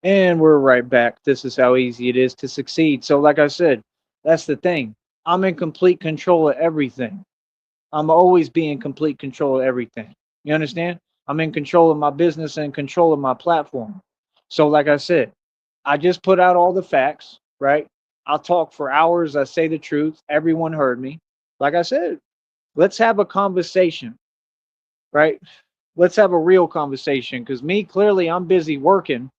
And we're right back. This is how easy it is to succeed. So, like I said, that's the thing. I'm in complete control of everything. I'm always be in complete control of everything. You understand? I'm in control of my business and control of my platform. So, like I said, I just put out all the facts, right? I'll talk for hours. I say the truth. Everyone heard me. Like I said, let's have a conversation, right? Let's have a real conversation because me, clearly, I'm busy working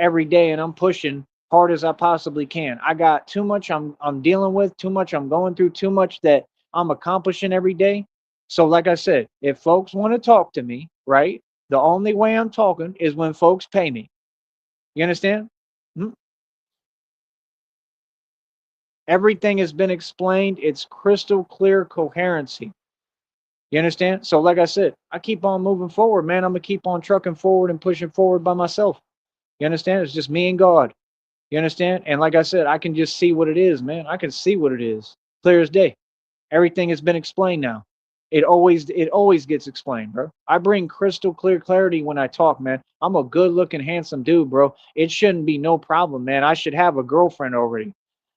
every day and I'm pushing hard as I possibly can. I got too much I'm dealing with, too much I'm going through, too much that I'm accomplishing every day. So like I said, if folks want to talk to me, right? The only way I'm talking is when folks pay me. You understand? Mm. Everything has been explained. It's crystal clear coherency. You understand? So like I said, I keep on moving forward, man. I'm gonna keep on trucking forward and pushing forward by myself. You understand? It's just me and God. You understand? And like I said, I can just see what it is, man. I can see what it is. Clear as day. Everything has been explained now. It always gets explained, bro. I bring crystal clear clarity when I talk, man. I'm a good looking, handsome dude, bro. It shouldn't be no problem, man. I should have a girlfriend already.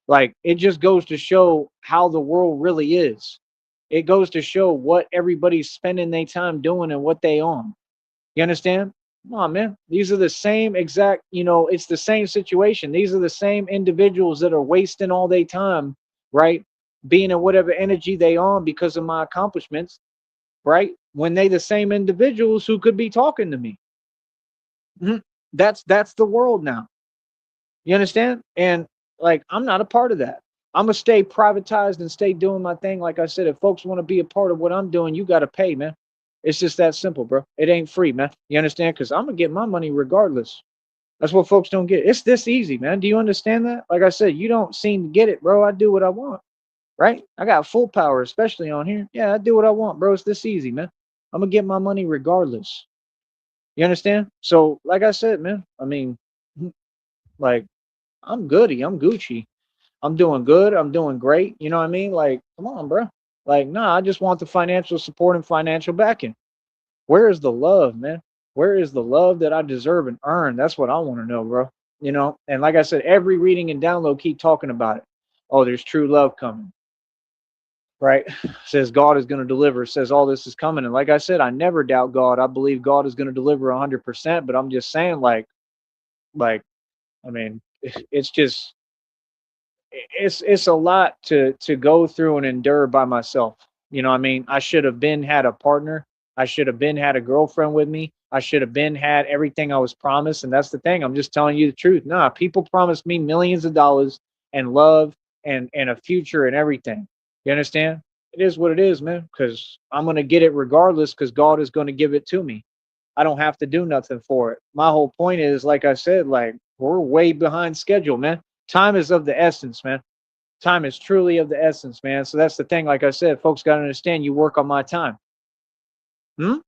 Like it just goes to show how the world really is. It goes to show what everybody's spending their time doing and what they on. You understand? Come on, man. These are the same exact, it's the same situation. These are the same individuals that are wasting all their time, right? Being in whatever energy they on because of my accomplishments, right? When they the same individuals who could be talking to me. Mhm. That's the world now. You understand? And like I'm not a part of that. I'm gonna stay privatized and stay doing my thing. Like I said, if folks want to be a part of what I'm doing, you gotta pay, man. It's just that simple, bro. It ain't free, man. You understand? Because I'm gonna get my money regardless. That's what folks don't get. It's this easy, man. Do you understand that? Like I said, you don't seem to get it, bro. I do what I want, right? I got full power, especially on here. Yeah, I do what I want, bro. It's this easy, man. I'm gonna get my money regardless. You understand? So, like I said, man, I mean, like I'm goody. I'm Gucci. I'm doing good. I'm doing great. You know what I mean? Like, come on, bro. Like, nah, I just want the financial support and financial backing. Where is the love, man? Where is the love that I deserve and earn? That's what I want to know, bro. And like I said, every reading and download keep talking about it. Oh, there's true love coming, right? Says God is going to deliver. Says all this is coming. And like I said, I never doubt God. I believe God is going to deliver 100%. But I'm just saying, like, I mean, it's just it's a lot to go through and endure by myself. You know what I mean? I should have been had a partner. I should have been had a girlfriend with me. I should have been had everything I was promised. And that's the thing. I'm just telling you the truth. Nah, people promised me millions of dollars and love and a future and everything. You understand? It is what it is, man. Because I'm gonna get it regardless. Because God is going to give it to me. I don't have to do nothing for it. My whole point is, like I said, like we're way behind schedule, man. Time is of the essence, man. Time is truly of the essence, man. So that's the thing. Like I said, folks got to understand you work on my time. Hmm?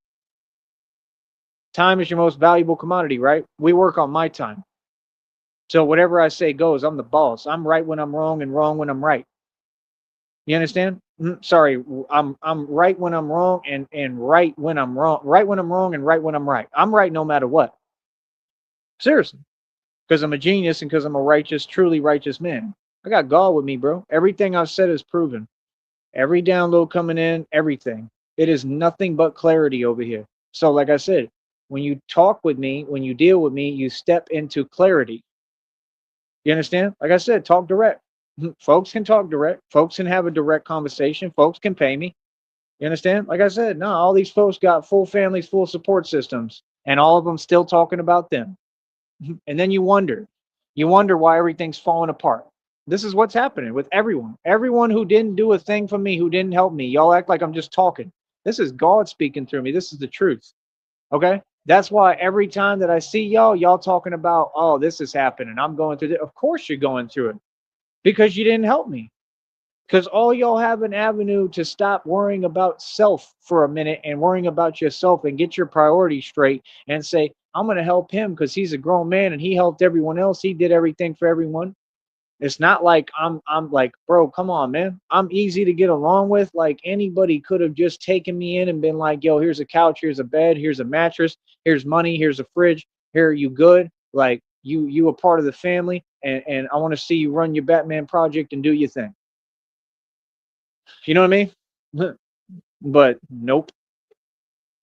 Time is your most valuable commodity, right? We work on my time. So whatever I say goes. I'm the boss. I'm right when I'm wrong and wrong when I'm right. You understand? Sorry, I'm right when I'm wrong and right when I'm wrong. Right when I'm wrong and right when I'm right. I'm right no matter what. Seriously. Because I'm a genius and because I'm a righteous, truly righteous man. I got God with me, bro. Everything I've said is proven. Every download coming in, everything. It is nothing but clarity over here. So, like I said, when you talk with me, when you deal with me, you step into clarity. You understand? Like I said, talk direct. Folks can talk direct. Folks can have a direct conversation. Folks can pay me. You understand? Like I said, no, all these folks got full families, full support systems, and all of them still talking about them. And then you wonder why everything's falling apart. This is what's happening with everyone. Everyone who didn't do a thing for me, who didn't help me. Y'all act like I'm just talking. This is God speaking through me. This is the truth. Okay? That's why every time that I see y'all talking about, oh, this is happening. I'm going through it. Of course you're going through it because you didn't help me. Because all y'all have an avenue to stop worrying about self for a minute and worrying about yourself and get your priorities straight and say, I'm going to help him because he's a grown man and he helped everyone else. He did everything for everyone. It's not like I'm like, bro, come on, man. I'm easy to get along with. Like anybody could have just taken me in and been like, yo, here's a couch, here's a bed, here's a mattress, here's money, here's a fridge. Here, are you good? Like, You a part of the family, and I want to see you run your Batman project and do your thing. You know what I mean? But nope,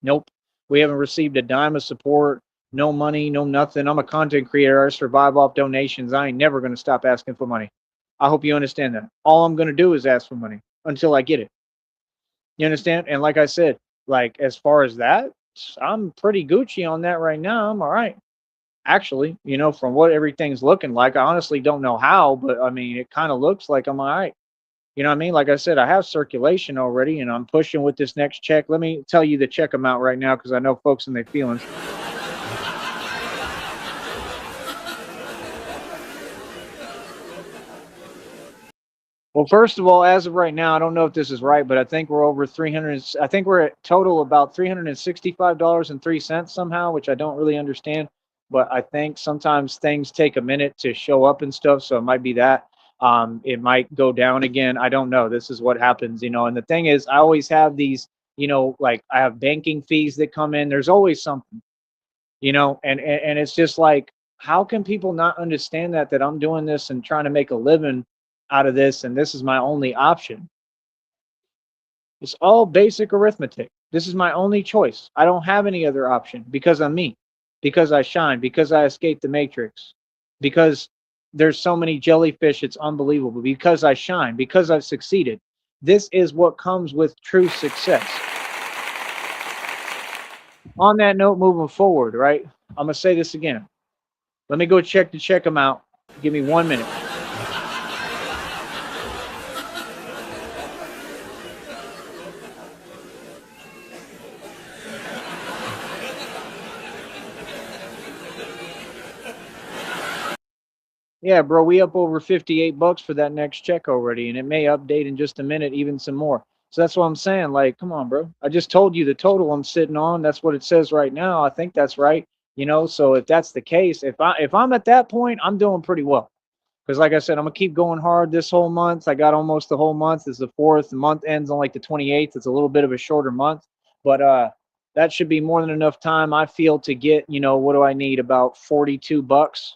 nope. We haven't received a dime of support, no money, no nothing. I'm a content creator. I survive off donations. I ain't never gonna stop asking for money. I hope you understand that. All I'm gonna do is ask for money until I get it. You understand? And like I said, like as far as that, I'm pretty Gucci on that right now. I'm all right. Actually, from what everything's looking like, I honestly don't know how, but I mean, it kind of looks like I'm all right. You know what I mean? Like I said, I have circulation already, and I'm pushing with this next check. Let me tell you the check amount right now because I know folks in their feelings. Well, first of all, as of right now, I don't know if this is right, but I think we're over 300. I think we're at total about $365.03 somehow, which I don't really understand. But I think sometimes things take a minute to show up and stuff, so it might be that. It might go down again. I don't know. This is what happens. And the thing is, I always have these, like I have banking fees that come in. There's always something, and it's just like, how can people not understand that I'm doing this and trying to make a living out of this, and this is my only option? It's all basic arithmetic. This is my only choice. I don't have any other option because I'm me, because I shine, because I escaped the matrix, because there's so many jellyfish, it's unbelievable, because I shine, because I've succeeded. This is what comes with true success. On that note, moving forward, right? I'm gonna say this again. Let me go check them out. Give me 1 minute. Yeah, bro, we up over $58 for that next check already, and it may update in just a minute, even some more. So that's what I'm saying. Like, come on, bro. I just told you the total I'm sitting on. That's what it says right now. I think that's right. So if that's the case, if I'm at that point, I'm doing pretty well. Because like I said, I'm gonna keep going hard this whole month. I got almost the whole month. This is the fourth. The month ends on like the 28th. It's a little bit of a shorter month, but that should be more than enough time, I feel, to get, what do I need? About $42.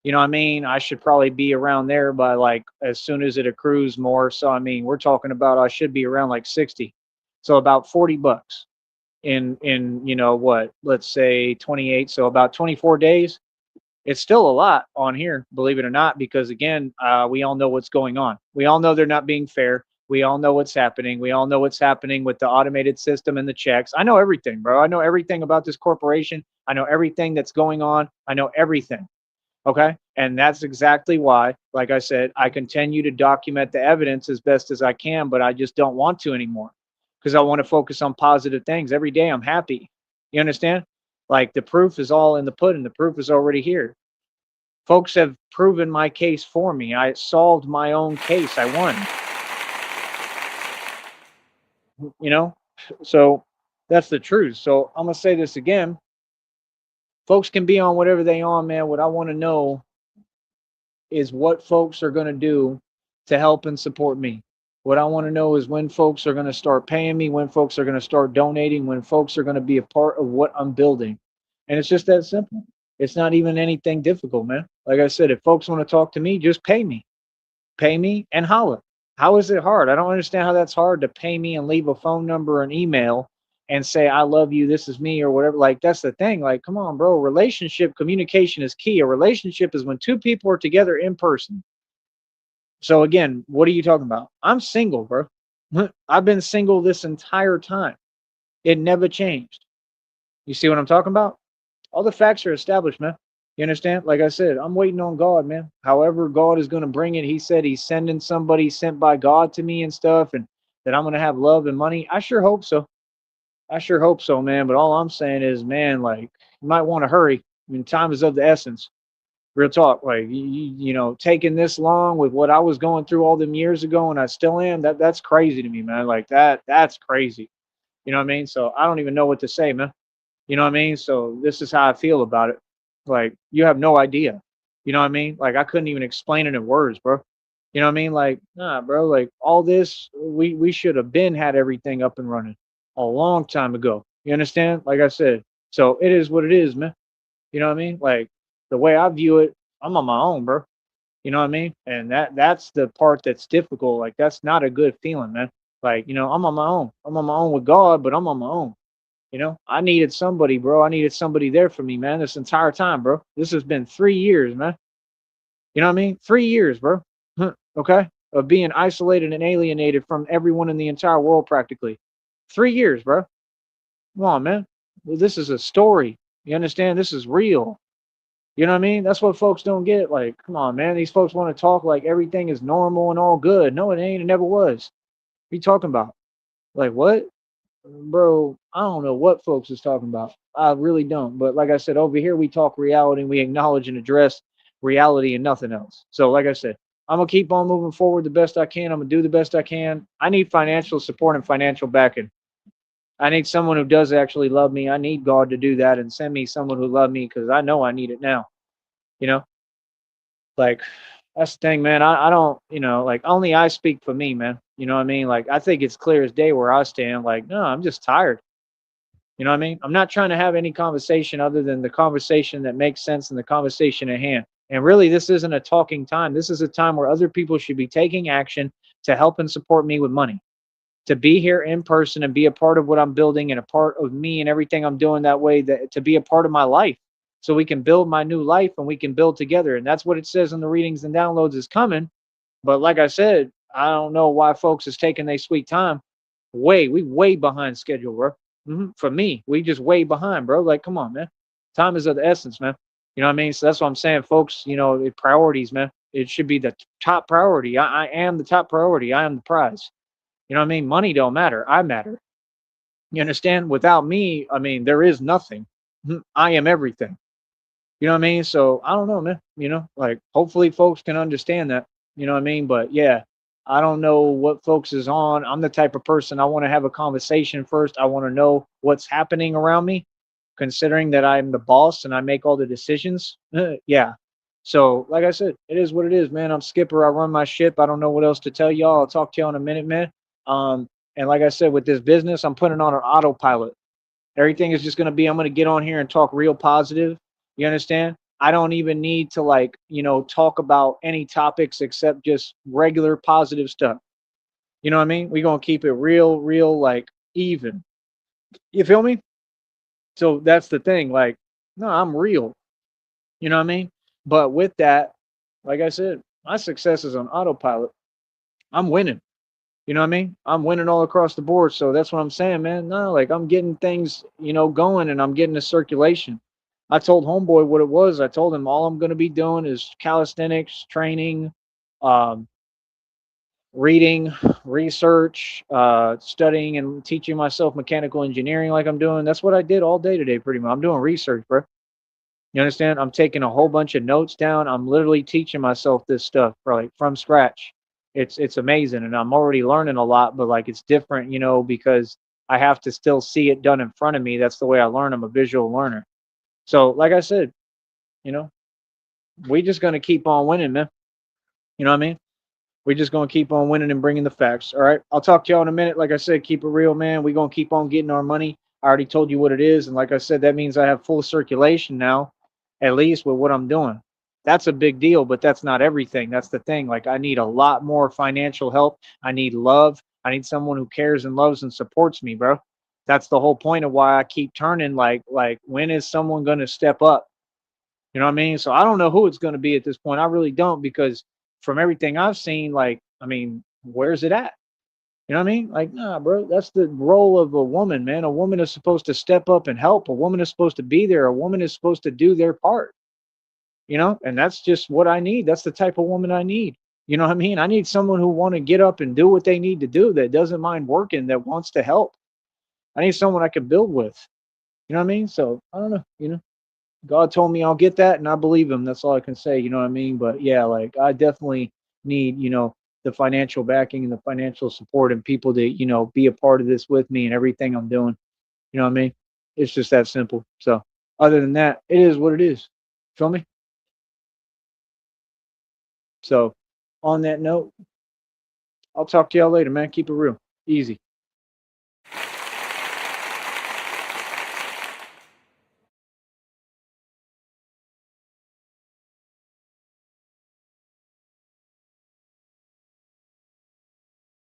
You know what I mean? I should probably be around there by like as soon as it accrues more. So I mean, we're talking about I should be around like 60. So about $40 in what, let's say 28, so about 24 days. It's still a lot on here, believe it or not, because again, we all know what's going on. We all know they're not being fair. We all know what's happening. We all know what's happening with the automated system and the checks. I know everything, bro. I know everything about this corporation. I know everything that's going on. I know everything. Okay. And that's exactly why, like I said, I continue to document the evidence as best as I can, but I just don't want to anymore because I want to focus on positive things. Every day I'm happy. You understand? Like the proof is all in the pudding. The proof is already here. Folks have proven my case for me. I solved my own case. I won, you know? So that's the truth. So I'm going to say this again. Folks can be on whatever they on, man. What I want to know is what folks are going to do to help and support me. What I want to know is when folks are going to start paying me, when folks are going to start donating, when folks are going to be a part of what I'm building. And it's just that simple. It's not even anything difficult, man. Like I said, if folks want to talk to me, just pay me. Pay me and holla. How is it hard? I don't understand how that's hard to pay me and leave a phone number or an email and say, I love you, this is me, or whatever. Like, that's the thing. Like, come on, bro. Relationship communication is key. A relationship is when two people are together in person. So, again, what are you talking about? I'm single, bro. I've been single this entire time. It never changed. You see what I'm talking about? All the facts are established, man. You understand? Like I said, I'm waiting on God, man. However, God is going to bring it. He said he's sending somebody sent by God to me and stuff, and that I'm going to have love and money. I sure hope so. I sure hope so, man. But all I'm saying is, man, like, you might want to hurry. I mean, time is of the essence. Real talk. Like, taking this long with what I was going through all them years ago, and I still am. That's crazy to me, man. Like that's crazy. You know what I mean? So I don't even know what to say, man. You know what I mean? So this is how I feel about it. Like, you have no idea. You know what I mean? Like, I couldn't even explain it in words, bro. You know what I mean? Like, nah, bro. Like, all this, we should have been had everything up and running a long time ago. You understand? Like I said, so it is what it is, man. You know what I mean? Like, the way I view it, I'm on my own, bro. You know what I mean? And that's the part that's difficult. Like that's not a good feeling, man. Like, I'm on my own. I'm on my own with God, but I'm on my own. I needed somebody, bro. I needed somebody there for me, man, this entire time, bro. This has been 3 years, man. You know what I mean? 3 years, bro. Okay? Of being isolated and alienated from everyone in the entire world practically. 3 years, bro. Come on, man. Well, this is a story. You understand? This is real. You know what I mean? That's what folks don't get. Like, come on, man. These folks want to talk like everything is normal and all good. No, it ain't. It never was. What you talking about? Like, what? Bro, I don't know what folks is talking about. I really don't. But like I said, over here we talk reality and we acknowledge and address reality and nothing else. So like I said, I'm gonna keep on moving forward the best I can. I'm gonna do the best I can. I need financial support and financial backing. I need someone who does actually love me. I need God to do that and send me someone who love me because I know I need it now. You know, like that's the thing, man. I don't, like only I speak for me, man. You know what I mean? Like I think it's clear as day where I stand. Like, no, I'm just tired. You know what I mean? I'm not trying to have any conversation other than the conversation that makes sense and the conversation at hand. And really, this isn't a talking time. This is a time where other people should be taking action to help and support me with money, to be here in person and be a part of what I'm building and a part of me and everything I'm doing that way, that to be a part of my life so we can build my new life and we can build together. And that's what it says in the readings and downloads is coming. But like I said, I don't know why folks is taking their sweet time. We way behind schedule, bro. For me, we just way behind, bro. Like, come on, man. Time is of the essence, man. You know what I mean? So that's what I'm saying, folks. Priorities, man. It should be the top priority. I am the top priority. I am the prize. You know what I mean? Money don't matter. I matter. You understand? Without me, I mean, there is nothing. I am everything. You know what I mean? So I don't know, man. Like hopefully folks can understand that. You know what I mean? But yeah, I don't know what folks is on. I'm the type of person I want to have a conversation first. I want to know what's happening around me, considering that I'm the boss and I make all the decisions. Yeah. So, like I said, it is what it is, man. I'm skipper. I run my ship. I don't know what else to tell y'all. I'll talk to y'all in a minute, man. Um, and like I said, with this business, I'm putting on an autopilot. Everything is just going to be, I'm going to get on here and talk real positive. You understand? I don't even need to like, talk about any topics except just regular positive stuff. You know what I mean? We're going to keep it real, like even. You feel me? So that's the thing. Like, no, I'm real. You know what I mean? But with that, like I said, my success is on autopilot. I'm winning. You know what I mean? I'm winning all across the board. So that's what I'm saying, man. No, like I'm getting things, going and I'm getting a circulation. I told Homeboy what it was. I told him all I'm going to be doing is calisthenics, training, um, reading, research, studying and teaching myself mechanical engineering like I'm doing. That's what I did all day today, pretty much. I'm doing research, bro. You understand? I'm taking a whole bunch of notes down. I'm literally teaching myself this stuff, like from scratch. It's amazing, and I'm already learning a lot. But like it's different, because I have to still see it done in front of me. That's the way I learn. I'm a visual learner. So, like I said, you know, we just gonna keep on winning, man. You know what I mean? We just gonna keep on winning and bringing the facts. All right. I'll talk to y'all in a minute. Like I said, keep it real, man. We gonna keep on getting our money. I already told you what it is, and like I said, that means I have full circulation now, at least with what I'm doing. That's a big deal, but that's not everything. That's the thing. Like I need a lot more financial help. I need love. I need someone who cares and loves and supports me, bro. That's the whole point of why I keep turning. Like when is someone gonna step up? You know what I mean? So I don't know who it's going to be at this point. I really don't because from everything I've seen, like, I mean, where's it at? You know what I mean? Like, nah, bro, that's the role of a woman, man. A woman is supposed to step up and help. A woman is supposed to be there. A woman is supposed to do their part, and that's just what I need. That's the type of woman I need. You know what I mean? I need someone who want to get up and do what they need to do, that doesn't mind working, that wants to help. I need someone I can build with. You know what I mean? So I don't know. God told me I'll get that, and I believe him. That's all I can say. You know what I mean? But yeah, like I definitely need, the financial backing and the financial support and people to, be a part of this with me and everything I'm doing. You know what I mean? It's just that simple. So other than that, it is what it is. Feel me? So on that note, I'll talk to y'all later, man. Keep it real. Easy.